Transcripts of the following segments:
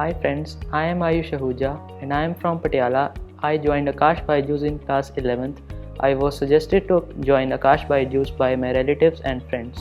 Hi friends, I am Ayush Ahuja and I am from Patiala. I joined Akash Byju's in class 11th. I was suggested to join Akash Byju's by my relatives and friends.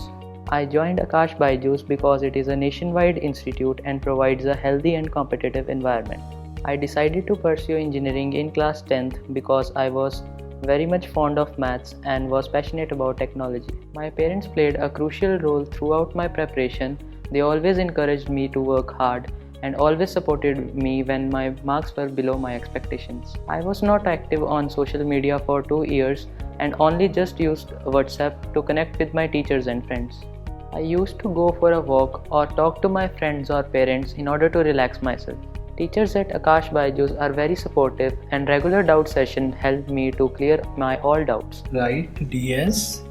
I joined Akash Byju's because it is a nationwide institute and provides a healthy and competitive environment. I decided to pursue engineering in class 10th because I was very much fond of maths and was passionate about technology. My parents played a crucial role throughout my preparation. They always encouraged me to work hard and always supported me when my marks were below my expectations. I was not active on social media for 2 years and only just used WhatsApp to connect with my teachers and friends. I used to go for a walk or talk to my friends or parents in order to relax myself. Teachers at Akash Byju's are very supportive and regular doubt session helped me to clear my all doubts. Write ds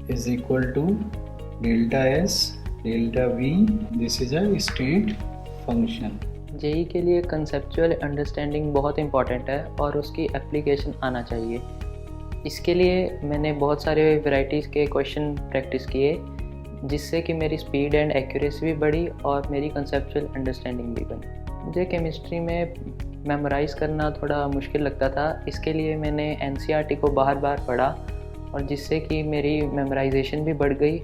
is equal to delta s delta v. This is a state function. JEE के लिए conceptual understanding बहुत important है और उसकी application आना चाहिए। इसके लिए मैंने बहुत सारे वैरायटीज़ के क्वेश्चन प्रैक्टिस किए जिससे कि मेरी स्पीड एंड एक्यूरेसी भी बढ़ी और मेरी कंसेप्चुअल अंडरस्टैंडिंग भी बनी। मुझे केमिस्ट्री में मेमोराइज़ करना थोड़ा मुश्किल लगता था, इसके लिए मैंने एनसीईआरटी को बार बार पढ़ा और जिससे कि मेरी मेमोराइजेशन भी बढ़ गई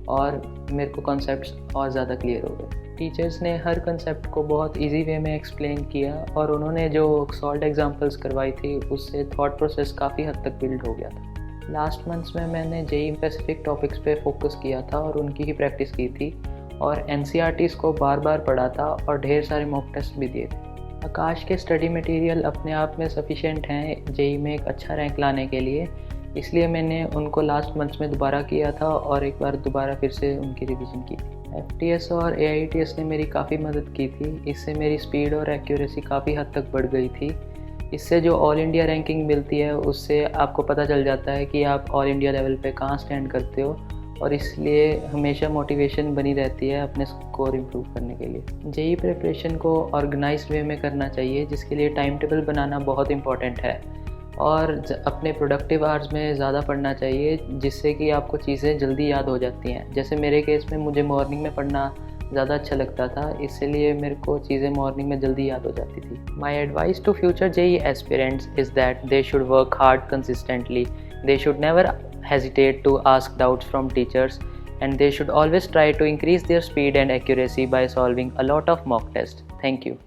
और मेरे को कॉन्सेप्ट्स और ज़्यादा क्लियर हो गए। टीचर्स ने हर कंसेप्ट को बहुत इजी वे में एक्सप्लेन किया और उन्होंने जो सॉल्व एग्जांपल्स करवाई थी उससे थॉट प्रोसेस काफ़ी हद तक बिल्ड हो गया था। लास्ट मंथ्स में मैंने जेई स्पेसिफिक टॉपिक्स पे फोकस किया था और उनकी ही प्रैक्टिस की थी और एनसीईआरटीज़ को बार बार पढ़ा था और ढेर सारे मॉक टेस्ट भी दिए थे। आकाश के स्टडी मटेरियल अपने आप में सफिशिएंट हैं जेई में एक अच्छा रैंक लाने के लिए, इसलिए मैंने उनको लास्ट मंथ्स में दोबारा किया था और एक बार दोबारा फिर से उनकी रिवीजन की थी। FTS और AITS ने मेरी काफ़ी मदद की थी, इससे मेरी स्पीड और एक्यूरेसी काफ़ी हद तक बढ़ गई थी। इससे जो ऑल इंडिया रैंकिंग मिलती है उससे आपको पता चल जाता है कि आप ऑल इंडिया लेवल पे कहाँ स्टैंड करते हो और इसलिए हमेशा मोटिवेशन बनी रहती है अपने स्कोर इम्प्रूव करने के लिए। जेई प्रिपरेशन को ऑर्गेनाइज्ड वे में करना चाहिए जिसके लिए टाइम टेबल बनाना बहुत इंपॉर्टेंट है और अपने प्रोडक्टिव आवर्स में ज़्यादा पढ़ना चाहिए जिससे कि आपको चीज़ें जल्दी याद हो जाती हैं। जैसे मेरे केस में मुझे मॉर्निंग में पढ़ना ज़्यादा अच्छा लगता था, इसलिए मेरे को चीज़ें मॉर्निंग में जल्दी याद हो जाती थी। My advice to future JEE aspirants is that they should work hard consistently, they should never hesitate to ask doubts from teachers and they should always try to increase their speed and accuracy by solving a lot of mock tests. Thank you.